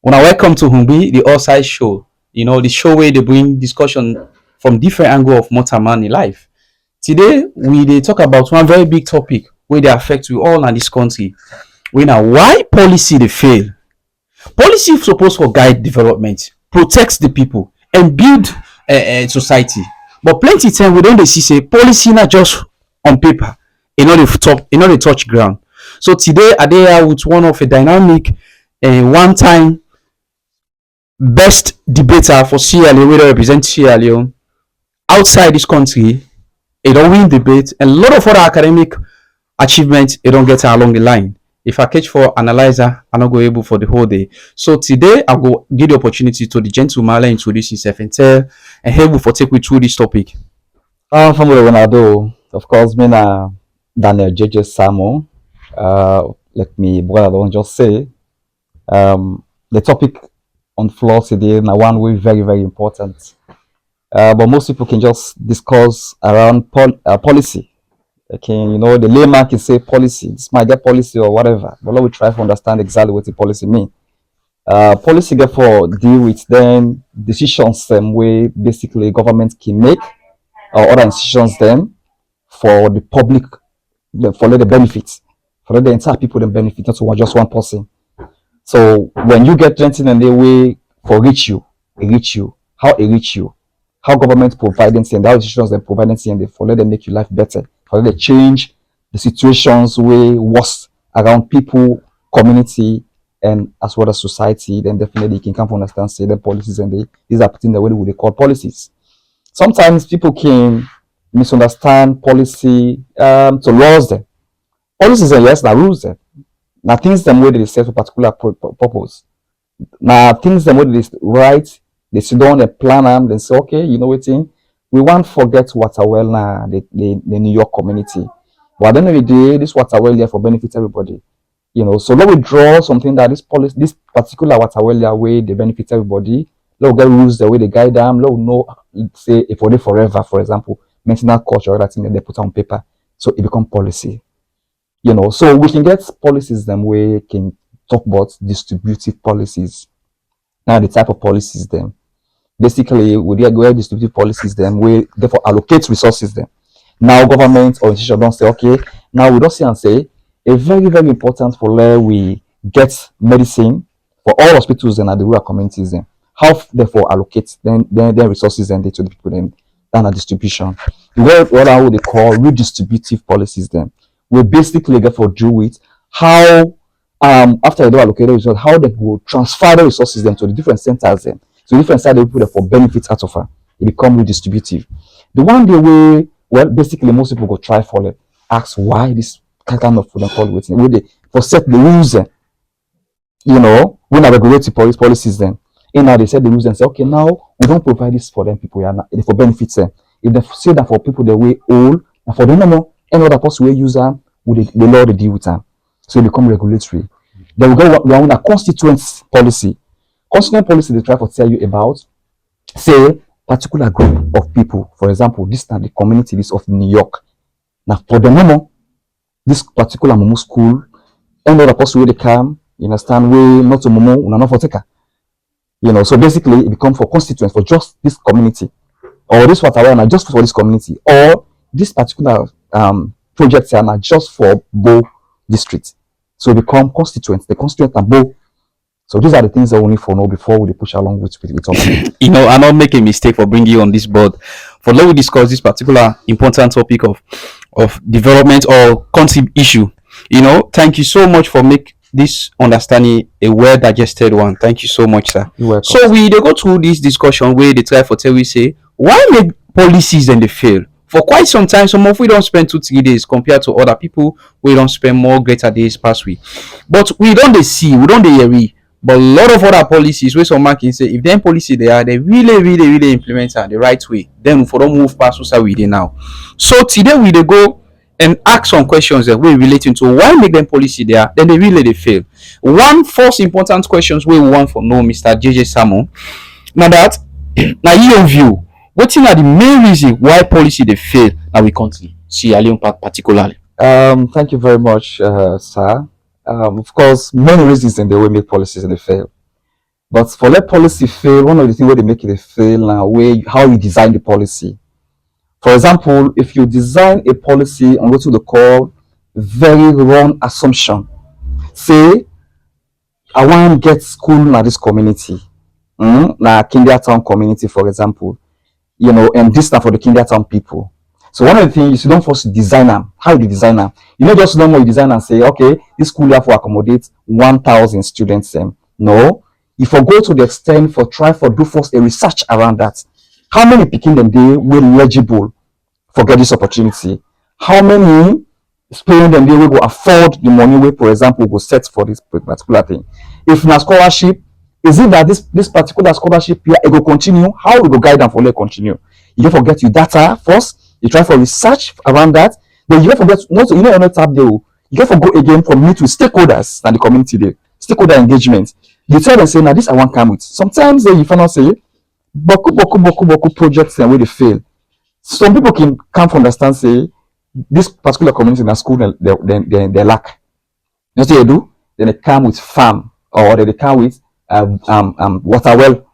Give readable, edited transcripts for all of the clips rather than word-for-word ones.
Una welcome to Hungbe, the All Side Show. The show where they bring discussion from different angle of motor man in life. Today, we dey talk about one very big topic where they affect we all in this country. We now why policy they fail. Policy supposed for guide development, protect the people, and build society. But plenty time we don't dey see say policy not just on paper, e no dey touch ground. So today I dey here with one of a dynamic one time best debater for Sierra Leone wey don represent Sierra Leone outside this country. E don win debate and a lot of other academic achievements e don get along the line. If I catch for analyzer, I no go able for the whole day. So today I go give the opportunity to the gentleman to introduce himself and tell and able for take me through this topic. From Ronaldo, of course, me na Daniel JJ Samu. Let me, what I don't just say, the topic on floor today na one way very, very important. But most people can just discuss around policy. Okay, the layman can say policy, this might get policy or whatever, but let we try to understand exactly what the policy mean. Policy therefore deal with then decisions way basically government can make or other institutions then for the public, for the benefits, for the entire people the benefit, not just one person. So when you get anything in the way for reach you, how it reach you, how government providing and how institutions then providing and for let them make your life better, for let them change the situations way worse around people, community, and as well as society, then definitely you can come to understand say the policies and these are putting the way they call policies. Sometimes people can misunderstand policy to laws them. Policies are yes, now rules them. Now things them way they set for particular purpose. Now things them way they write, they sit down, they plan them, then say, okay, you know what thing? We won't forget water well now, the New York community. But at the end of the day, this water well here for benefit everybody. So let we draw something that this particular water well way they benefit everybody. Let we get rules the way they guide them. Let we know, say, if we forever, for example, maintenance culture, other thing that they put on paper, so it become policy. So we can get policies them way can talk about distributive policies. Now the type of policies them. Basically, we get distributive policies them we therefore allocate resources them. Now government or institution don't say, okay, now we don't see and say a very, very important for where we get medicine for all hospitals and at the rural communities then. How therefore allocate then resources then to the people then than a distribution. What are what they call redistributive policies then. We basically get for do with how after they allocate resources, how they will transfer the resources then to the different centers then. So different side they put for benefits out of her. It become redistributive. The one the way basically most people go try for it, ask why this kind of food and call waiting. Where they for set the rules when I regulate policies then. And now they set the rules and say, okay, now we don't provide this for them people for benefits them. If they say that for people the way old and for them no any other person will use them, would the law they deal with them. So it become regulatory. Then we go around a constituent policy. Constituent policy they try to tell you about, say, particular group of people. For example, this time the community is of New York. Now for the moment, this particular Momo school, any other person where they come, you understand, we not to Momo, una not for taker. So basically it becomes for constituents for just this community, or this water not just for this community, or this particular projects are not just for Bo district. So it become constituents, the constituent and Bo. So these are the things that we need for know before we push along with us. I not make a mistake for bringing you on this board. For let we discuss this particular important topic of development or country issue. Thank you so much for make this understanding a well digested one. Thank you so much, sir. You're welcome. So we they go through this discussion where they try for tell we say why make policies and they fail. For quite some time, some of we don't spend 2-3 days compared to other people. We don't spend more greater days past week. But we don't they see, we don't they hear. But a lot of other policies where some man can say if them policy they really, really, really implement it the right way, then for don't move past what we do now. So today we they go and ask some questions that we relating to why make them policy there, then they fail. One first important questions we want for know Mr. JJ Samu. Now that now your view, what are the main reason why policy they fail now we country, Sierra Leone particularly? Thank you very much, sir. Of course, many reasons in the way make policies and they fail. But for let policy fail, one of the things where they make it fail now, where how you design the policy. For example, if you design a policy on what they call very wrong assumption, say I want get school na this community, na Kindia Town community, for example, and this na for the Kindia Town people. So one of the things you don't first design them. How you design them? You not just normal design and say, okay, this school have to accommodate 1,000 students. No, if you go to the extent for try for do first a research around that, how many picking them they will eligible for get this opportunity? How many parents them they will go afford the money we, for example, go set for this particular thing? If na scholarship, is it that this particular scholarship here it will continue? How we go guide them for let continue? You don't forget your data first. You try for research around that. Then you don't forget not you know tap there. You don't forget again from meet with stakeholders and the community there. Stakeholder engagement. You tell them say now this I want come with. Sometimes you find out say boku projects and where they fail. Some people can come from understand say this particular community in a school they lack. You know what they do? Then they come with farm or they come with water well.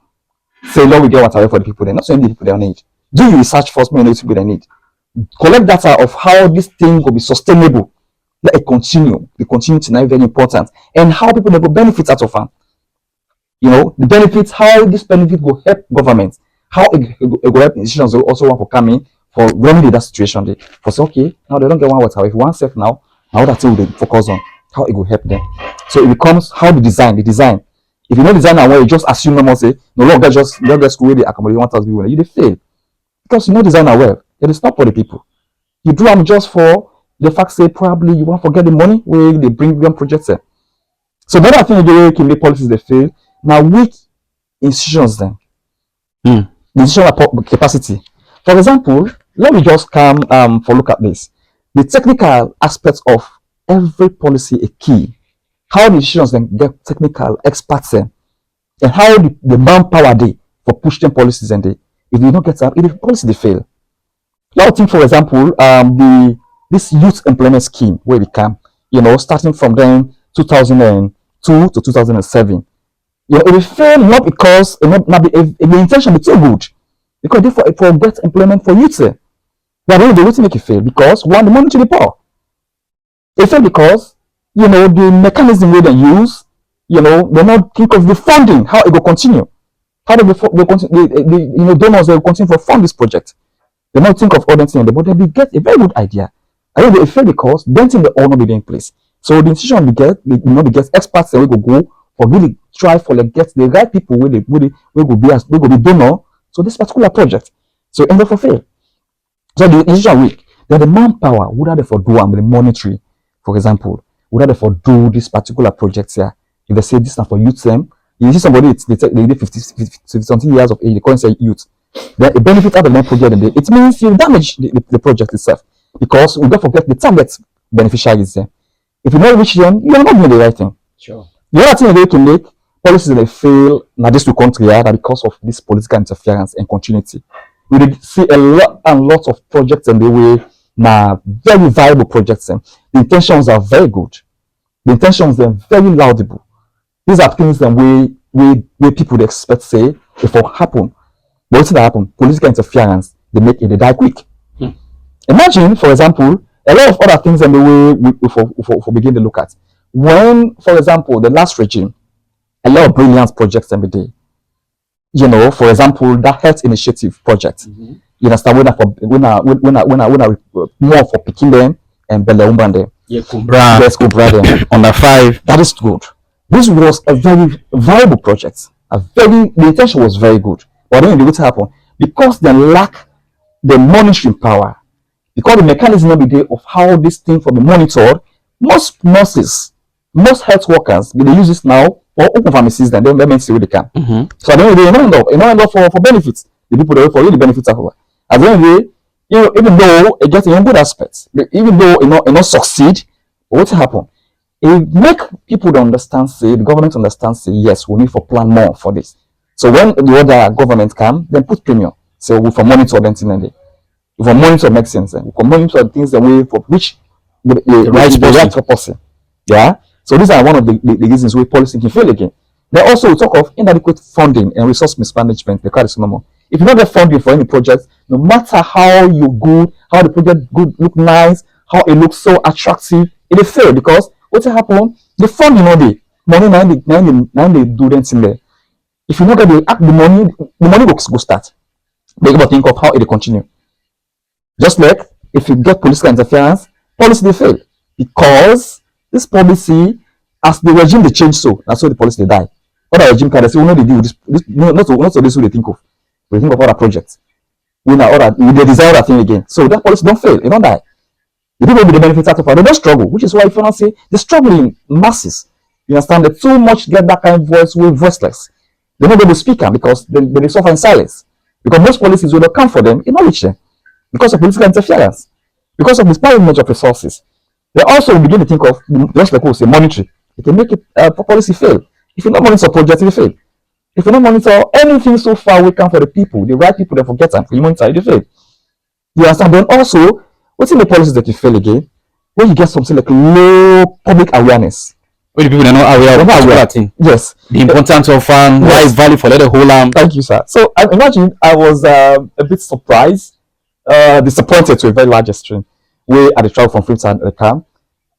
Say Lord we get water well for the people there. Not so many people they need. Do your research first, many people they need. Collect data of how this thing will be sustainable. Let it continue. The continuity is very important. And how people will benefit out of it. The benefits, how this benefit will help government, how it will help institutions also want to come in for remedy that situation. They for say, okay, now they don't get one water. If one safe now that thing will focus on how it will help them. So it becomes how the design. If you know design and where you just assume normal say, no longer just school where they accommodate 1,000 people, you they fail. Because you know design well. It is not for the people. You do them just for the fact say probably you want to forget the money where they bring them projects in. So the other thing they can make policies they fail. Now weak institutions then. The institutional capacity. For example, let me just come for look at this. The technical aspects of every policy a key. How the institutions then get technical experts in, and how the manpower they for pushing policies and they if they don't get that, if the policy they fail. Now think for example, this youth employment scheme where we come, starting from then 2002 to 2007. It will fail not because the intention be too good, because therefore it will get employment for youth. But then they will make it fail because one the money to the poor. It fail because the mechanism where they use, they not think of the funding, how it will continue. How they continue, donors will continue to fund this project. They not think of other things, but they get a very good idea. I think they fail because then thing they all not be in place. So the institution we get experts that we go for really try for get the right people where they go be donor to this particular project. So end up for fail. So the institution weak. Then the manpower would have for do the monetary, for example, would have for do this particular project here. If they say this is for youth them, you see somebody they 50 something years of age, they can't say youth. Then the benefit out of the project it means you damage the project itself. Because we don't forget the target beneficiaries there. If you don't reach them, you are not doing the right thing. Sure. The other thing they can make policies they fail now this to country are because of this political interference and continuity. We see a lot and lots of projects in the way now very viable projects and the intentions are very good. The intentions are very laudable. These are things that we people they expect say if it happen. But what's that happen? Political interference, they make it they die quick. Imagine, for example, a lot of other things in the way we begin to look at. When, for example, the last regime, a lot of brilliant projects every day. For example, that health initiative project. You understand when I more for picking them and Bele them. Yes, Kubra under 5. That is good. This was a very viable project. The intention was very good. But then what happened? Because they lack the monitoring power. Because the mechanism not be there of how this thing can be monitored, most nurses, most health workers, they use this now for open pharmacies, then they make see what they can. So at the end of the day, you end up for benefits. The people that work for you, the benefits are. At the end of the day, even though it gets in good aspects, even though it not succeed, what happen? It make people understand, say the government understand, say yes, we need to plan more for this. So when the other government come, then put premium. So we for monitor them in the day. We for monitor make sense. We for monitor things the way for which the right person. Yeah. So these are one of the reasons why policy can fail again. Then also we talk of inadequate funding and resource mismanagement. They call it normal. If you don't get funding for any project, no matter how you good, how the project good look nice, how it looks so attractive, it will fail because what will happen? The funding all day, money nine they do them in there. If you don't get the money go start. They go think of how it will continue. Just like if you get political interference, policy they fail because this policy, as the regime they change, so that's why the policy they die. Other regime can say, "We know they do this no, not so this who they think of. We think of other projects. We now other they design other thing again. So that policy don't fail, it don't die. The people with the benefits out of it, they don't struggle, which is why if you not say they struggle in masses. You understand that too much get that kind of voice with voiceless. They're not able to speak because they suffer in silence. Because most policies will not come for them, acknowledge them because of political interference, because of mismanagement of resources. They also begin to think of, just like we say, monetary. It can make it policy fail. If you don't monitor projects, it will fail. If you don't monitor anything so far, we come for the people, the right people that forget them, you monitor, it will fail. You understand? Then also, what's in the policies that you fail again? When you get something like low public awareness. When the people are not aware of that thing. Yes. The importance of why it's value for let the whole Thank you, sir. So I imagine I was a bit surprised, disappointed to a very large extreme. We at the travel from Freetown and camp,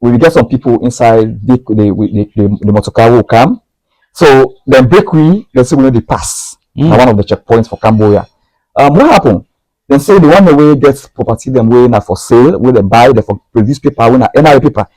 we get some people inside the motor car will come. So then bakery, they say we know they pass. One of the checkpoints for Cambodia. What happened? Then say the one way gets property them way now for sale, where they buy, they for produce paper, when NRA paper.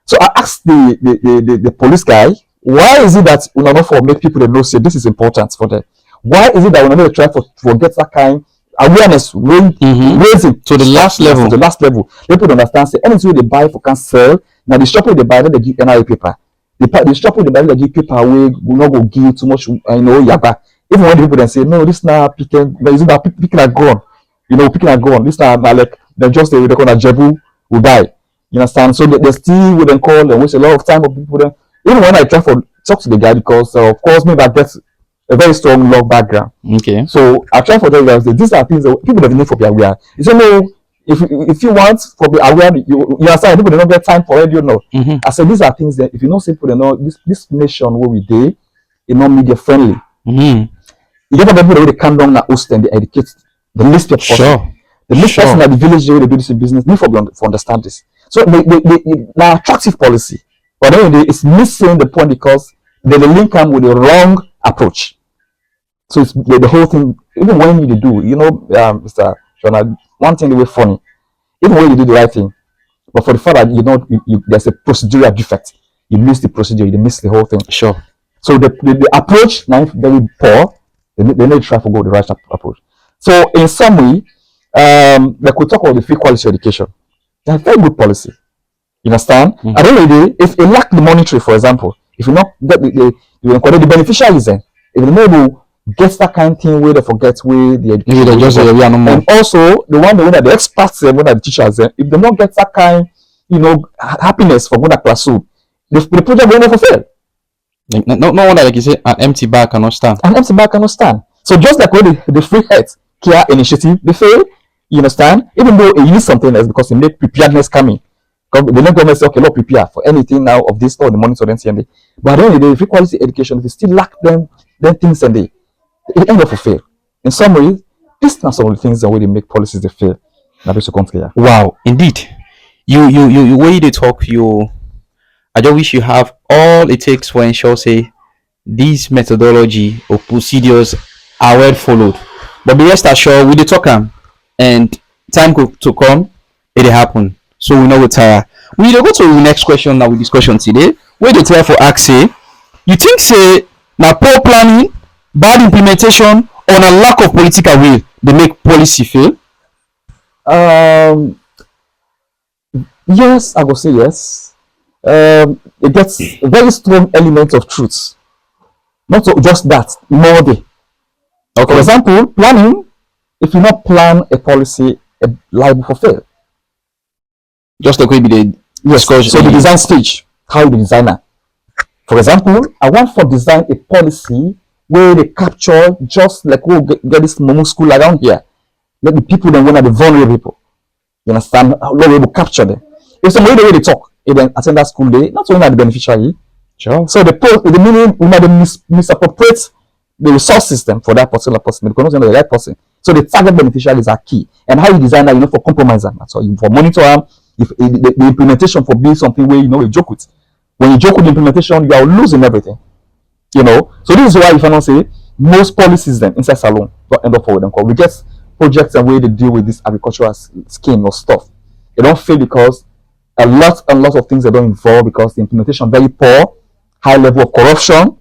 So I asked the police guy, why is it that we not for make people that know say this is important for them? Why is it that we not try for get that kind awareness raising to the last level? To the last level. People understand say anything they buy for can sell. Now the shop they buy, they give NRA paper. The shop they buy, they give paper away, will not go give too much, yaba. Even when the people then say, no, this now picking, is it picking a gun? Picking a gun. This now like they just they call a jebu will buy. You understand? So they still wouldn't call and waste a lot of time of people. Then, even when I try for talk to the guy, because of course maybe I get a very strong law background. Okay. So I try for them guys. These are things that people that need for be aware. You say no, if you want for be aware, you understand. People they don't get time for it. I said these are things that if you know simple, this nation where we dey, is not media friendly. You get people that they come down and host and they educate the least people. Sure. The least person at the village where they do this business need for understand this. So they attractive policy, but then it's missing the point because they link them with the wrong approach. So it's the whole thing. Even when you do, Mr. Shona, one thing they were funny. Even when you do the right thing, but for the fact that there's a procedural defect, you miss the procedure, you miss the whole thing. Sure. So the approach now very poor. They need to try to go the right approach. So in summary, like we talk about the free quality education. That's very good policy. You understand? At the end of the day, if you lack the monetary, for example, if you not get the beneficiaries then, if you not able get that kind of thing where they forget where the education and also the one that the experts when the teachers if they not get that kind, happiness from that classroom, the project will not fulfill. No wonder, like you say, an empty bag cannot stand. An empty bag cannot stand. So just like when the free health care initiative, they fail. You understand? Even though it use something else because it make preparedness coming. The local government say, okay, not prepare for anything now of this or the money to them CND. But at the end of the day, free quality education, if you still lack them things and it end up fail. In summary, these are some of the things that way they make policies they fail. Wow, indeed. You way they talk, I just wish you have all it takes for ensure say these methodology or procedures are well followed. But be rest assured, we the talk and time to come, it happen. So we know we tire. We go to the next question now with discussion today. Where they try for ask say, you think say now poor planning, bad implementation, or a lack of political will they make policy fail? Yes, I will say yes. It gets a very strong element of truth. Not just that, more day. Okay. For example, planning, if you not plan a policy, liable for fail. Just like maybe the discussion. So the design stage, how the designer. For example, I want to design a policy where they capture just like we get this Momo school around here. Let the people then are the vulnerable people. You understand? How we will capture them. If somebody the way they talk, if then attend that school day, not only are the beneficiary, Sure. So the meaning we might misappropriate the resource system for that particular person because not the right person. So the target beneficiaries are key. And how you design that, for compromise them. So for monitor them, if the implementation for being something where you joke with. When you joke with the implementation, you are losing everything. So this is why if I don't say most policies then inside salon don't end up for them. We get projects and way they deal with this agricultural scheme or stuff. They don't fail because a lot of things that don't involve because the implementation very poor, high level of corruption,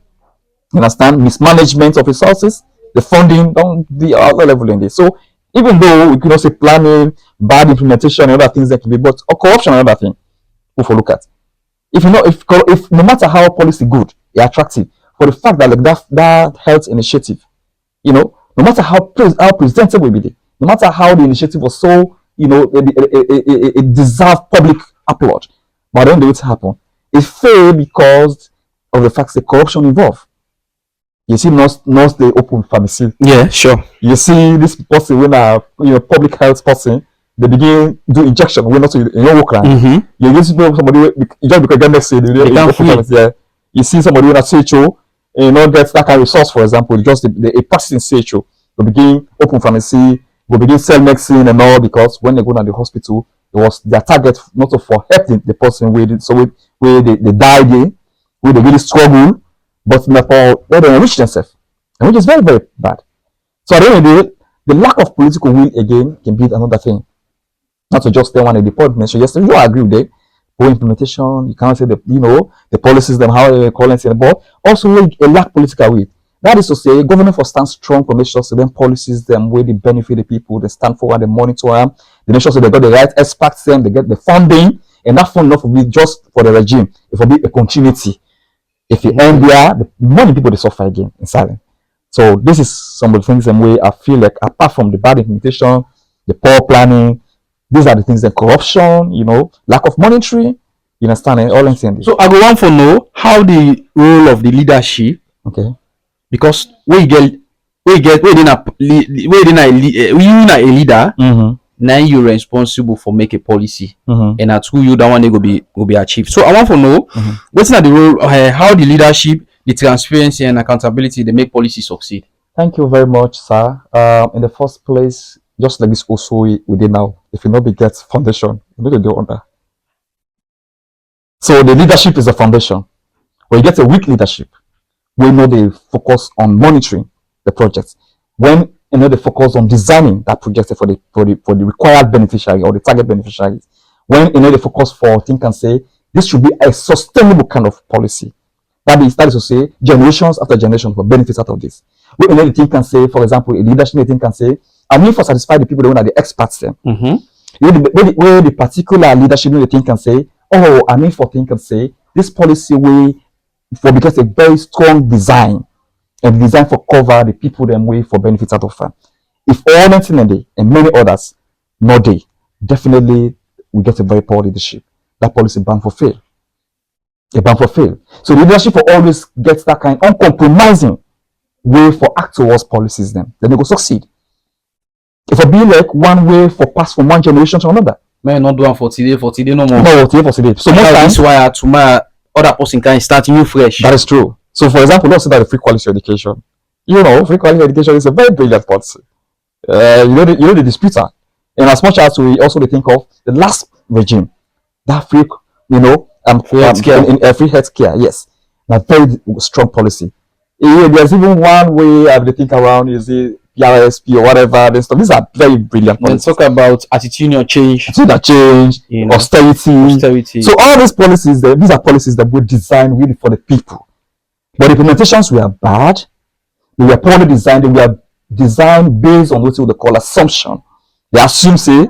you understand, mismanagement of resources, the funding don't be other level in this. So even though we could say planning, bad implementation, and other things that can be, but corruption another thing we will look at. If no matter how policy good, it's attractive, for the fact that like that health initiative, no matter how presentable it be, no matter how the initiative was so, it deserved public applaud, but then the way it happen, it failed because of the fact that corruption involved. You see, not the open pharmacy. Yeah, sure. You see this person when a public health person, they begin do injection when not in your work line. You just somebody just because they say they can't pharmacy. Yeah. You see somebody when a CHO, gets that kind of resource, for example, just a person in CHO will begin open pharmacy, will begin sell medicine and all because when they go to the hospital, it was their target not for helping the person where they die there, where they really struggle. But for where they enrich themselves, and which is very, very bad. So at the end of the day, the lack of political will again can be another thing. Not to just stay one of the point mentioned yesterday. You agree with it. For implementation, you can't say the policies them how they call it, but also a lack political will. That is to say, government for stand strong for make sure so then policies them where they benefit the people, they stand forward, they monitor them, they make sure so they got the right experts them, they get the funding, and that fund not will be just for the regime, it will be a continuity. If you end there, the many people they suffer again in silence. So this is some of the things in way I feel like apart from the bad implementation, the poor planning, these are the things that corruption, lack of monitoring, you understand, and all I'm saying. So I go on for know how the role of the leadership. Okay. Because we in a leader. Now you're responsible for make a policy, and at who you that one they go be achieved. So I want to know what's not the role, how the leadership, the transparency and accountability they make policy succeed. Thank you very much, sir. In the first place, just like this also we did now, if you know the get foundation, you need to do under. So the leadership is a foundation. When you get a weak leadership, we know they focus on monitoring the projects. When they focus on designing that project for the required beneficiary or the target beneficiaries. When they focus for think and say this should be a sustainable kind of policy. That is to say generations after generations for benefits out of this. When they think and say, for example, a leadership they think and say, I mean for satisfy the people that are the experts them. Where the particular leadership they think and say, oh, I mean for think and say this policy way for because a very strong design. And designed for cover the people them way for benefits out of fun. If all 19 and many others no day, definitely we get a very poor leadership. That policy bound for fail. A bound for fail. So the leadership for always gets that kind of uncompromising way for act towards policies then they go succeed. If it be like one way for pass from one generation to another. Man, not doing for today no more. No, for today. So most times why tomorrow other person can start new fresh. That is true. So, for example, let's say that the free quality education. Free quality education is a very brilliant policy. The disputer. And as much as we also think of the last regime, that free, free healthcare. Free healthcare, yes, a very strong policy. There's even one way I think around is the PRSP or whatever. And stuff. These are very brilliant policies. Talk about attitudinal change. Attitudinal change, austerity. So all these policies, these are policies that were designed really for the people. But the implementations were bad. They were poorly designed. They were designed based on what they call assumption. They assume say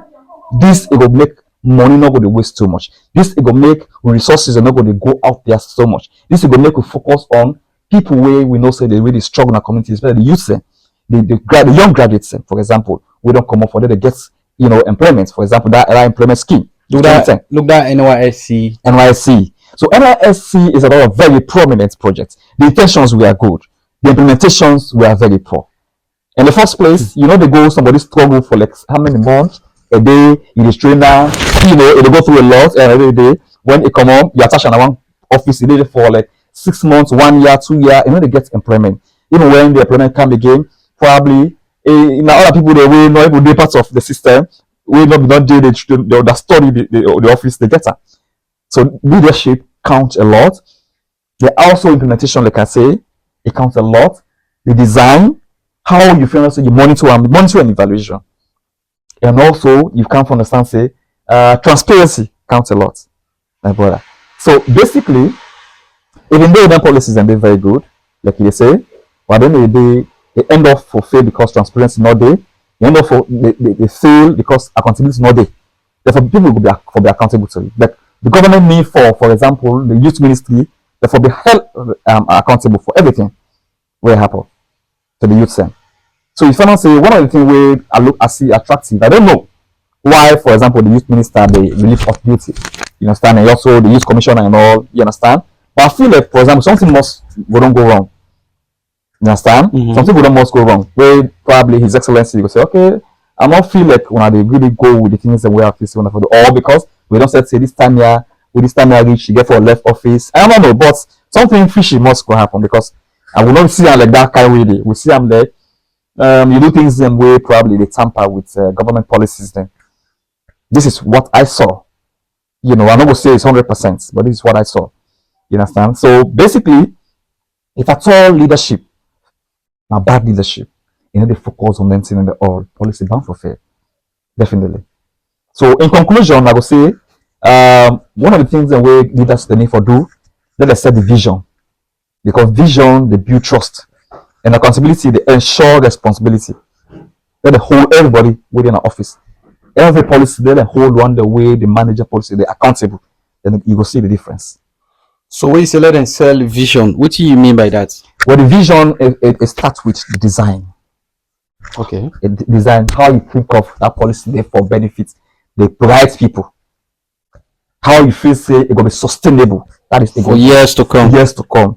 this it will make money not going to waste too much. This it will make resources are not going to go out there so much. This it will make we focus on people where we know say they really struggle in our community, especially the youth, the young graduates, for example, we don't come up for them to get employment. For example, that employment scheme. Look that NYSC. So NYSC is a very prominent project. The intentions were good. The implementations were very poor. In the first place, they go somebody struggle for like how many months, a day, you is trainer, they go through a lot, and every day when it come on, you attach another one office, for like 6 months, 1 year, 2 year, they get employment. Even when the employment come again, probably now other people they will not even be part of the system, will not do the study the office they get her. So leadership counts a lot. The also implementation, like I say, it counts a lot. The design, how you feel, so you monitor and evaluation. And also you can't understand say transparency counts a lot, my brother. So basically, even though the policies and they're very good, like you say, but then they end up for fail because transparency not there. They end up for they fail because accountability is not there. Therefore, people will be accountable to it. Like the government need for example, the youth ministry, therefore be held accountable for everything where happen to the youth center. So if I not say one of the things where I see attractive, I don't know why, for example, the youth minister they relieve off duty. You understand? And also the youth commissioner and all, you understand? But I feel like, for example, something must don't go wrong. You understand? Something don't must go wrong. Where probably His Excellency will say, okay, I don't feel like when they really go with the things and we have to see for the or because we don't say this time here, with this time here reach, you get for left office. I don't know, but something fishy must go happen because I will not see them like that kind of way. We see them there. You do things in way probably they tamper with government policies. Then this is what I saw. I'm not gonna say it's 100%, but this is what I saw. You understand? So basically, if at all leadership, now bad leadership, they focus on them in the all policy bound for fair, definitely. So in conclusion, I would say one of the things that we leaders they need for do, let us set the vision, because vision they build trust, and accountability they ensure responsibility. Let they hold everybody within an office. Every policy they hold one the way the manager policy they accountable. Then you will see the difference. So when you say let them sell vision, what do you mean by that? Well, the vision it starts with the design. Okay. Design how you think of that policy there for benefits, they provide people. How you feel say it gonna be sustainable. That is for years to come. Years to come.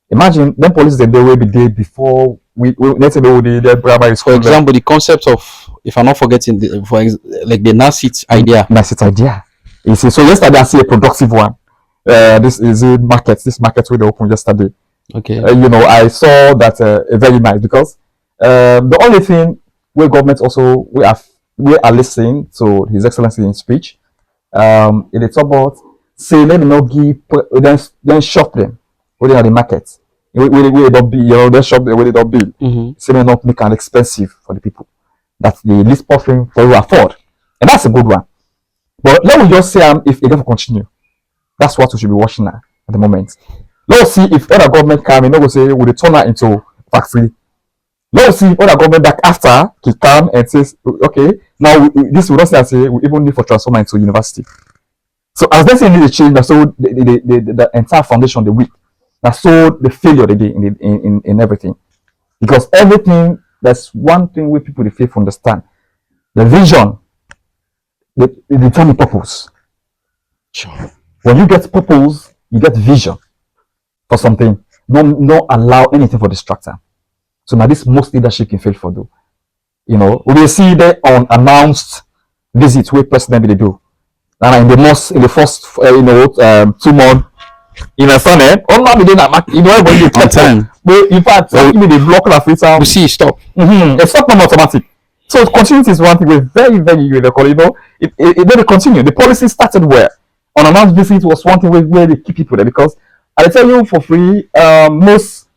Imagine them policies that they will be there before we let's say they will the primary school. For example, the concept of, if I'm not forgetting, like the NASIT idea. NASIT idea. You see, so yesterday I see a productive one. This is a market. This market we opened yesterday. Okay. I saw that very nice because the only thing where government also we are listening to His Excellency in speech. In the talk about say let me not give then shop them where they are the market. We don't be they shop them where they don't be. Say they not make it expensive for the people. That's the least offering for you afford, and that's a good one. But let me just say if they don't continue. That's what we should be watching at the moment. Let's see if other government come and say will they turn that into factory. Let's see if other government back after to come and says okay now this will not say we even need for transformer into university. So as they say need to change, so the entire foundation the weak. That's so the failure they did in everything. Because everything that's one thing where people they fail to understand. The vision, the determine purpose. Sure. When you get purpose, you get vision for something. No allow anything for distractor. So now this most leadership can fail for do. We will see the unannounced visit where president they do. And in the first 2 months, Sunday, all not within that market, everybody you take time. But in fact, even the block of free time. You see, stop. It's not automatic. So continuity is one thing we're very, very critical. It will continue. The policy started where unannounced visit was one thing where they keep people there because I tell you for free, most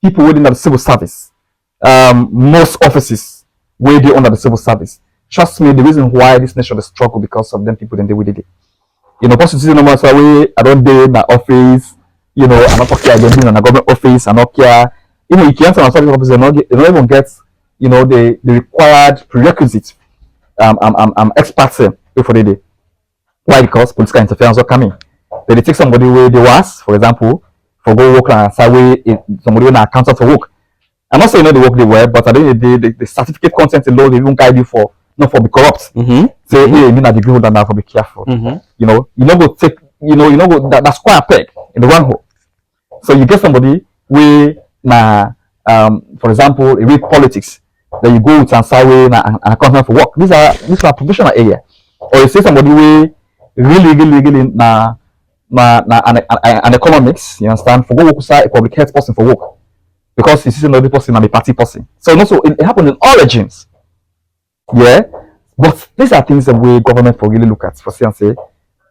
people within the civil service, most offices where they under the civil service. Trust me, the reason why this nation is struggle because of them people then they did it. Positive no matter way, I don't do in my office, I'm not care, I don't do in a government office, I'm not care. You can't from a public office, they don't even get, the required prerequisites, experts before they do. Why? Because political interference will come in. They take somebody where they was, for example, for go work and say somebody when accountant for work. I'm not saying they work they well, but at the end of the day, the certificate content alone they even guide you for not for be corrupt. Say, hey, you mean a degree holder now for be careful. You know go take, you know go that's quite a peg in the one hole. So you get somebody where for example, a read politics, then you go with and say an accountant for work. These are professional area. Or you say somebody where really an economics, you understand, for work a public health person for work. Because you see another person and a party person. So also it happened in all regimes. Yeah. But these are things that we government for really look at for say and say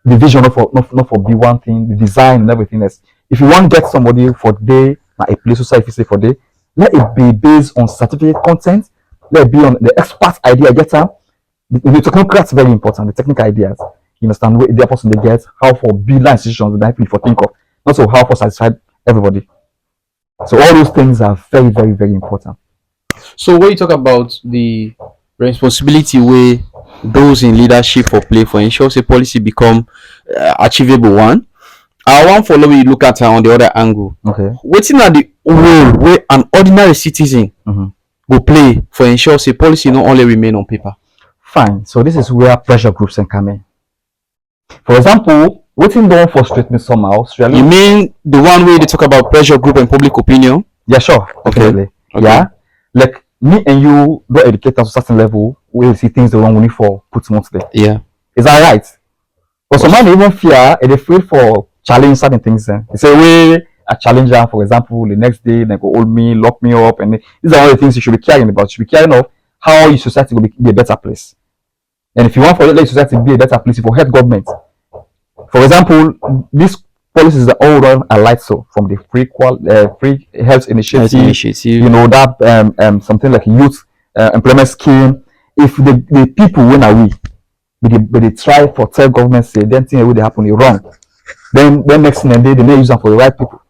the vision of not for be one thing, the design and everything else. If you want to get somebody for day, like a place society if you say for day, let it be based on certificate content, let it be on the expert idea get them. The technical is very important, the technical ideas. You understand what the person they get, how for build institutions that people for think of, not so how for satisfy everybody. So all those things are very, very, very important. So when you talk about the responsibility where those in leadership for play for ensure say policy become achievable one, I want follow you look at on the other angle. Okay. Wetin na the role where an ordinary citizen go play for ensure say policy not only remain on paper? Fine. So this is where pressure groups can come in. For example, wetin don frustrate me somehow. You mean the one way they talk about pressure group and public opinion? Yeah, sure. Definitely. Okay. Yeah. Like me and you don't educate us to a certain level where you see things the wrong way for put monthly. Yeah. Is that right? But some man even fear and they feel for challenge certain things. They say, way a challenger, for example, the next day they go hold me, lock me up, and these are all the things you should be caring about. You should be caring of how your society will be a better place. And if you want for your society to be a better place, you will help government. For example, these policies are all run alike. So from the free health initiative, you know that something like youth employment scheme. If the people when are they try for tell government say then thing will happen you wrong. Then next thing they may use them for the right people.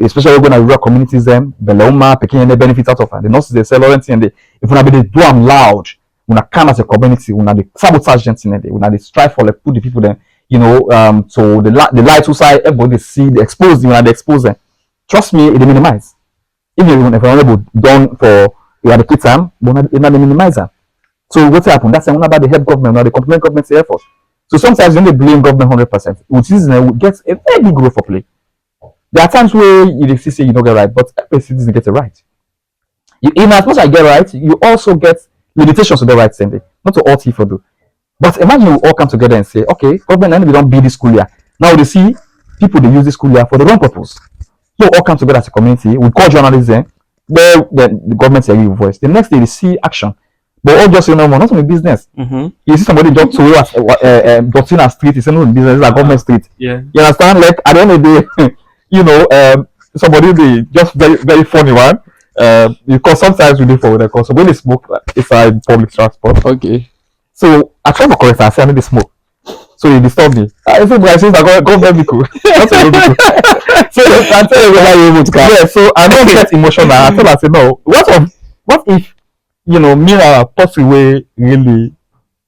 Especially when I rural communities them, Beloma, picking any benefits out of it. The nurses they sell everything and if we be do them loud, when I come as a community, when they sabotage them thing when they strive for like put the people there. You know, so the light side, everybody see, they expose them, they expose them. Trust me, it minimize. Even if I'm able done for eradicate them, but it not minimize them. So what's happened? That's one about the help government, now the compliment government's efforts. So sometimes when they blame government 100%, which is get a very big growth for play. There are times where you say you don't get right, but every citizen gets it right. Even as much as I get right, you also get limitations to the right thing. Not to all people do. But imagine we all come together and say, okay, government, we don't build this school year. Now they see people they use this school year for the wrong purpose. So all come together as a community. We call journalists then the government say give voice. The next day they see action. But all just say no more, not only business. You see somebody just to Doctrine a street, it's not business, it's a government street. Yeah. You understand? Like at the end of the day, you know, somebody they just very, very funny one. Because sometimes we do for the so when they smoke it's a public transport. Okay. So I try to correct her, I say I need to smoke. So he disturbed me. I said, I say, go very cool. That's a very cool. So I tell you whether you able to come. Yeah, so I don't get emotional. I tell her, I say, no. What if, you know, me and a person way really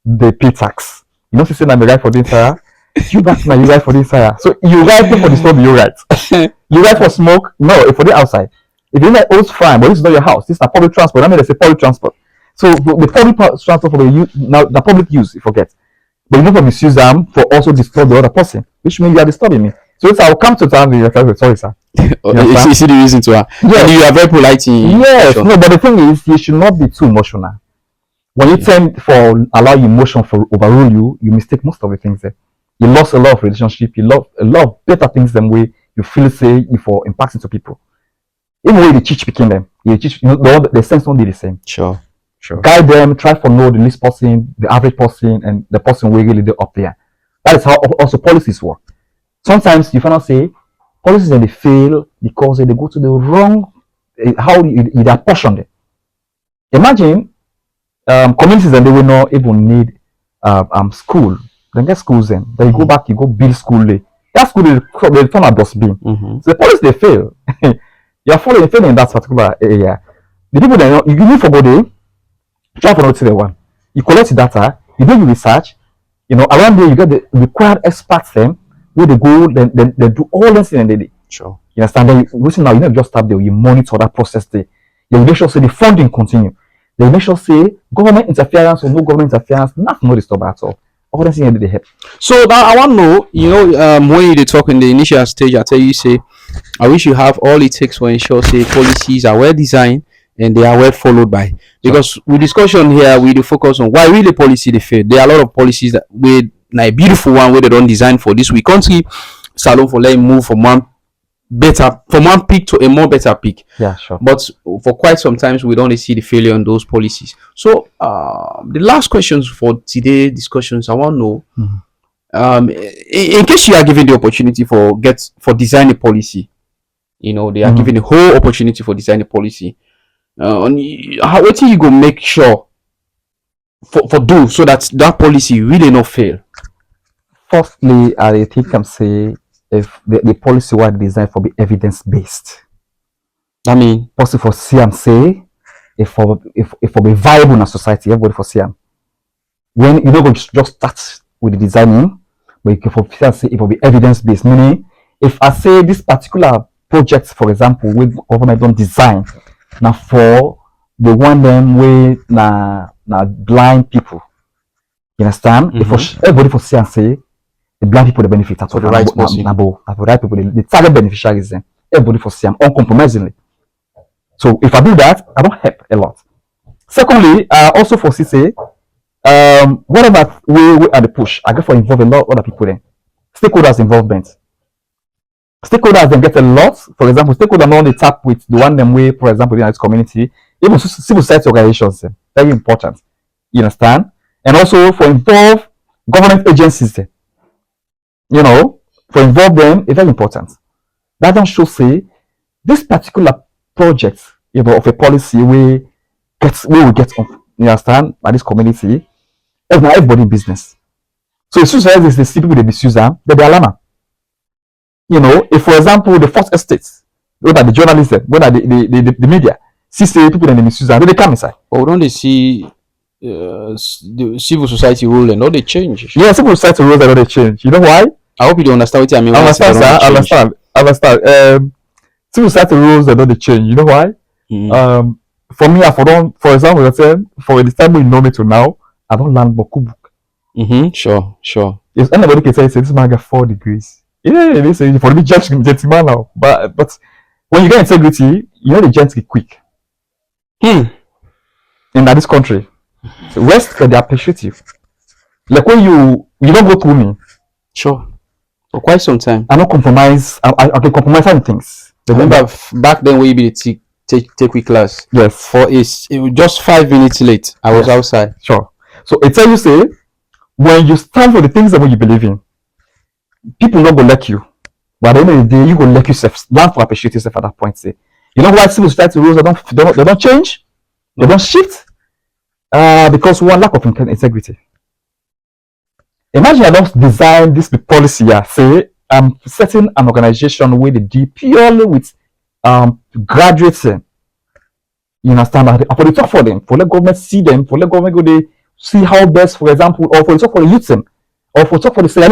they pay tax? You know, she said I'm right for the entire. You back now, you right for the entire. So you right for the stove, you right. You right for smoke? No, for the outside. If you like, oh, it's fine, but this is not your house. This is not public transport. I mean, they say public transport. So the public transport for the use, now the public use, you forget. But you don't misuse them for also disturb the other person, which means you are disturbing me. So if I will come to town and you sorry, sir. You see the reason to her. Yes. And you are very polite in yes, no, but the thing is, you should not be too emotional. When you tend for allow emotion for overrule you, you mistake most of the things there. You lost a lot of relationship, you lost a lot of better things than way you feel say you for impacting to people. Even when you teach picking them, you teach the sense won't be the same. Sure. Guide them, try to know the least person, the average person, and the person we really do up there. That is how also policies work. Sometimes you cannot say policies and they fail because they go to the wrong how you apportion it. Imagine communities and they will not even need school. Then get schools then. Then you go back, you go build school there. That school they turn a dustbin. So the police they fail. You are failing in that particular area. The people that you need for body. Try for notice the one. You collect the data, you do your research, you know, around there you get the required experts them where they go, then they do all this thing and they do. Sure. You understand? Then you now you never just stop there, you monitor that process there. You make sure say the funding continue. They make sure say government interference or no government interference, nothing no disturb at all. All the things they help. So now I want to know, you know, when you talk in the initial stage, I tell you say, I wish you have all it takes for ensure say policies are well designed and they are well followed by. Because with discussion here, we do focus on why really policy they fail. There are a lot of policies that with a beautiful one where they don't design for this we country. Salon for letting move from one peak to a more better peak. Yeah, sure. But for quite some times we don't see the failure on those policies. So the last questions for today discussions, I want to know, in case you are given the opportunity for design a policy, they are given the whole opportunity for design a policy. What you go make sure for do so that that policy really not fail? Firstly, I think I'm say if the policy was designed for be evidence based. I mean, Possible for see am say if for be viable in a society, everybody for see am. When you don't go just start with the designing, but you can for say it will be evidence based. Meaning, if I say this particular project, for example, with government don't design now for the one them way na blind people. You understand? If everybody for see and say the blind people the benefit for the right person. Na the right people the target beneficiaries then everybody for see them uncompromisingly. So if I do that, I don't help a lot. Secondly, I also foresee say whatever we are the push, I get for involve a lot of other people then. Stakeholders involvement. Stakeholders then get a lot. For example, stakeholders not only tap with the one them way, for example, in this community, even civil society organizations, very important. You understand? And also for involve government agencies, for involve them, it's very important. That don't show say this particular project, of a policy we will get on, you understand, by this community, everybody in business. So as soon as they see people they misuse them, they alarm. If for example the first estate, whether the journalists, whether the media, see say people they misuse them, they come inside. Or don't they see the civil society rule and all they change? Yeah, civil society rules and all they change. You know why? I hope you don't understand what I mean. Understand, sir. Understand. Civil society rules and all they change. You know why? For me, for example, I said for the time we know me to now, I don't learn boku book. Sure. If anybody can say this man got 4 degrees, yeah, they say for me gentleman now. But when you get integrity, the gents get quick. In this country, so rest they appreciate you. Like when you don't go through me. Sure. For quite some time. I don't compromise. I can compromise on things. Remember back then when you be take quick class. Yes. It was just 5 minutes late. I was outside. Sure. So it tell you say when you stand for the things that you believe in, people not gonna like you. But at the end of the day, you gonna like yourself. Learn to appreciate yourself at that point. Say, you know why civil society rules they don't change, they don't shift, because one lack of integrity. Imagine I don't design this policy here. Say I'm setting an organization with the deal purely with graduates. You understand? For the talk for them, for let government see them, for let government go they see how best, for example, or for the talk for the youth, or for talk for the Sierra.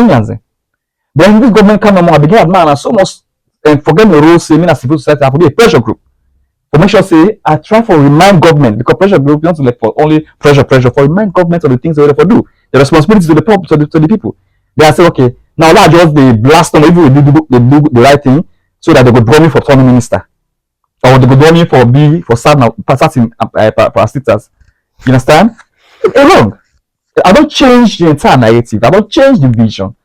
Then this government come and begin admire and so much and forget the rules, say me as civil society, I have to be a pressure group. For make sure say I try for remind government because pressure group not to like for only pressure for remind government of the things they want to do. The responsibility to the people. They are say, okay, now let's just the blast on even they do the right thing so that they go draw me for turning minister. Or they go draw me for certain status. You understand? It's wrong. I don't change the entire narrative. I don't change the vision.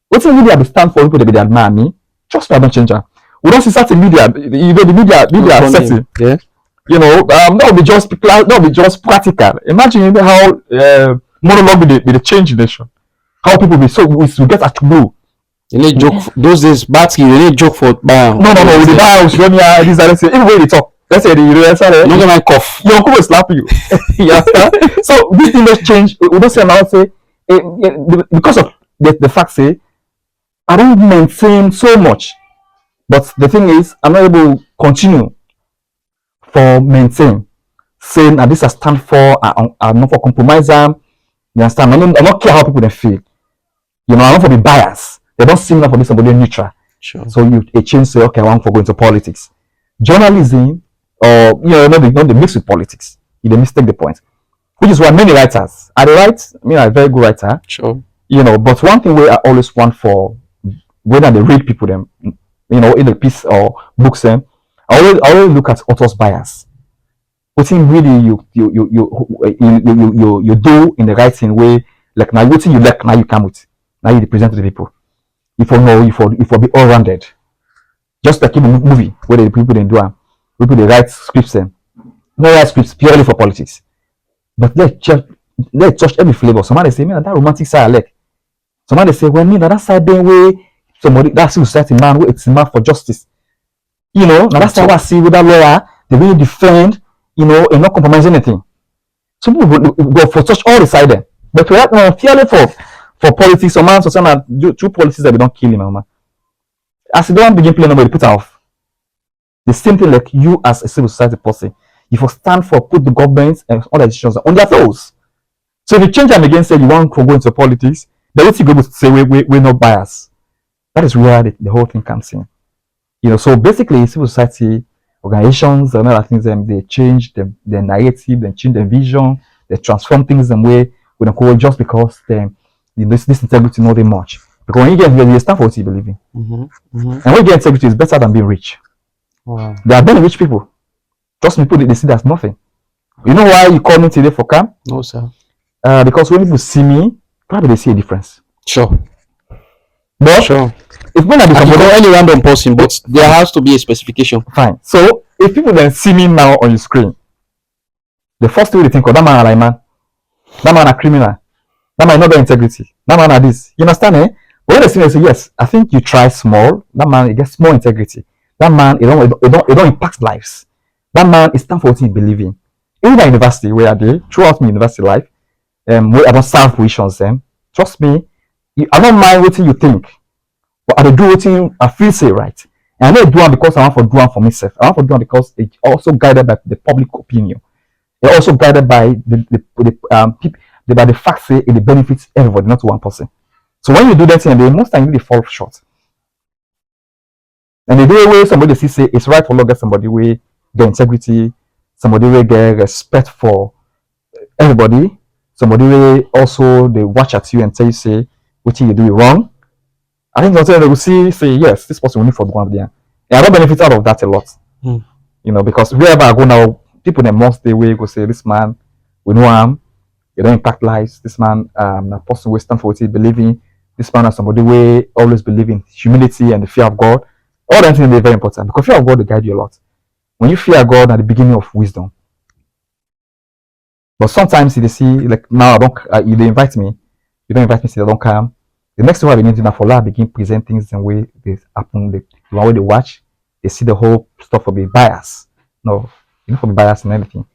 What's the media stand for people that they admire me? Just I don't change that. We don't see certain media, the media setting. Yeah. Not be just practical. Imagine how monologue be the change nation. How people be so we get at blue. You need joke those days. Batsky, you need joke for buy. No. With the buy house, run here. This and that. Even when they talk, let's say the no get cough. Your uncle will slap you. So this thing just change. We don't say now say because of the fact say I don't maintain so much. But the thing is, I'm not able to continue for maintain. Saying that this I stand for, I'm not for compromise. You understand? I don't care how people they feel. I'm not for the bias. They don't see me for be somebody neutral. Sure. So a change say, okay, I want for going to politics. Journalism, or not the mix with politics. You mistake the point. Which is why many writers, I'm a very good writer. Sure. But one thing where I always want for whether they read people them. In the piece or books, I always look at author's bias. What thing really you do in the writing way, like now what thing you like now you come with, now you present to the people. if you know if you be all rounded. Just like in a movie where the people they do people they write scripts and not write scripts purely for politics. But let touch every flavor. Somebody say, man, that romantic side I like. Somebody say, well, me that side then way somebody that's society man where it's man for justice. Now that's how I see with that lawyer, they really defend, and not compromise anything. Some people go for touch all the side then. But we have purely for politics, some man, so some true politics that we don't kill him, man. As you don't begin playing nobody put off. The same thing like you as a civil society person. If you stand for put the government and all the decisions on their toes. So if you change them again, say you want to go into politics, they will go to say we're not biased. That is where the whole thing comes in. So basically civil society organizations and other things they change their narrative, they change their vision, they transform things in a way we don't call just because this integrity not very much. Because when you get here, you stand for what you believe in. And when you get integrity, it's better than being rich. Wow. There are very rich people. Trust me, people they see that's nothing. You know why you call me today for camp? No, sir. Because when people see me, probably they see a difference. Sure. But sure. If when I become any random person, but there has to be a specification. Fine. So if people then see me now on your screen, the first thing they think, oh, that man a man, that man a criminal, that man not got integrity, that man a this. You understand, eh? But when they see me, they say, yes, I think you try small. That man he gets more integrity. That man it don't impact lives. That man is stand for what he believe in. In my university where I did throughout my university life, where I don't serve positions, trust me, I don't mind what you think, but I do what I feel say right. And I don't do it because I want to do it for myself. I want to do it because it's also guided by the public opinion. It's also guided by by the fact that it benefits everybody, not one person. So when you do that thing, most times they fall short. And the day where somebody say it's right for get somebody where get integrity, somebody where get respect for everybody, somebody where also they watch at you and tell you say what you do wrong. I think they will say yes, this person will need for one there. And I don't benefit out of that a lot. Because wherever I go now, people that most day way go say this man, we know him, you don't impact lives. This man, a person will stand for what he believe in. This man is somebody where always believe in humility and the fear of God. All that things are very important because fear of God will guide you a lot. When you fear God at the beginning of wisdom. But sometimes they see like now I don't you invite me, you don't invite me, so they don't come. The next thing I begin to do for I begin present things in the way they happen, the one way they watch, they see the whole stuff for being biased. No, you know for be biased and everything.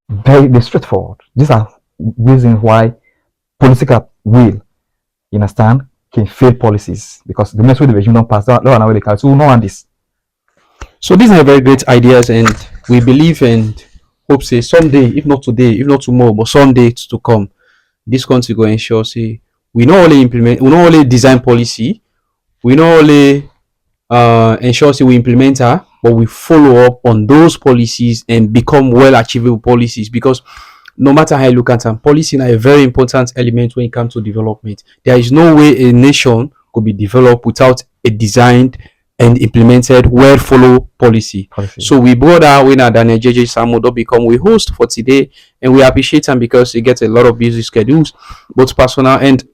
They're straightforward. These are reasons why political will, you understand, can fail policies because the next way the regime don't pass, don't know where they can. So no one this. So these are very great ideas, and we believe and hope say someday, if not today, if not tomorrow, but someday to come, this country go ensure say we not only implement, we not only design policy, we not only ensure say we implement her, but we follow up on those policies and become well achievable policies because no matter how you look at them, policy is a very important element when it comes to development. There is no way a nation could be developed without a designed and implemented well follow policy. So we brought our winner Daniel JJ Samu to become we host for today, and we appreciate him because he gets a lot of busy schedules, both personal and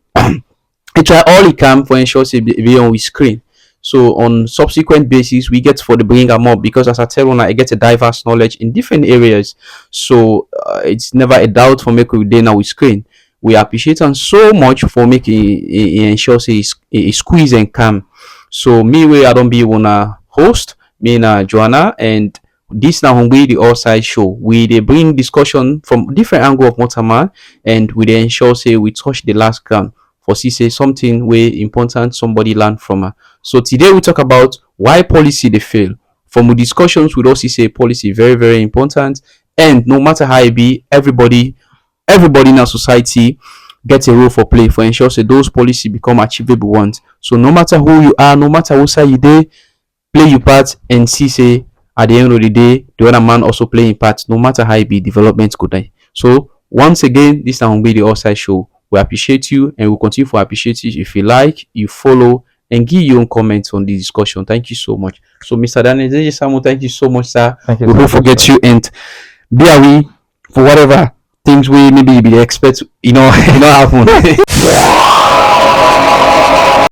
he try all he can for ensure to be on his screen. So on subsequent basis, we get for the bring them up because as I tell you, I get a diverse knowledge in different areas. So it's never a doubt for making day now with screen. We appreciate him so much for making ensure he squeeze and come. So me way I don't be wanna host, me na Joanna, and this now Hungbe-The All Side Show. We they bring discussion from different angle of Motaman, and we they ensure say we touch the last ground for see say something way important somebody learn from her. So today we talk about why policy they fail. From the discussions we also say policy very very important, and no matter how it be, everybody in our society get a role for play for ensure say those policy become achievable ones. So no matter who you are, no matter what side you dey, play your part and see say at the end of the day the other man also playing part. No matter how it be, development good die. So once again, this is Hungbe-The All Side Show. We appreciate you and we'll continue to appreciate you if you like, you follow, and give your own comments on the discussion. Thank you so much. So Mr. Daniel Samu, thank you so much, sir. Thank you. We don't forget you and be away for whatever things we maybe be the expert, happen.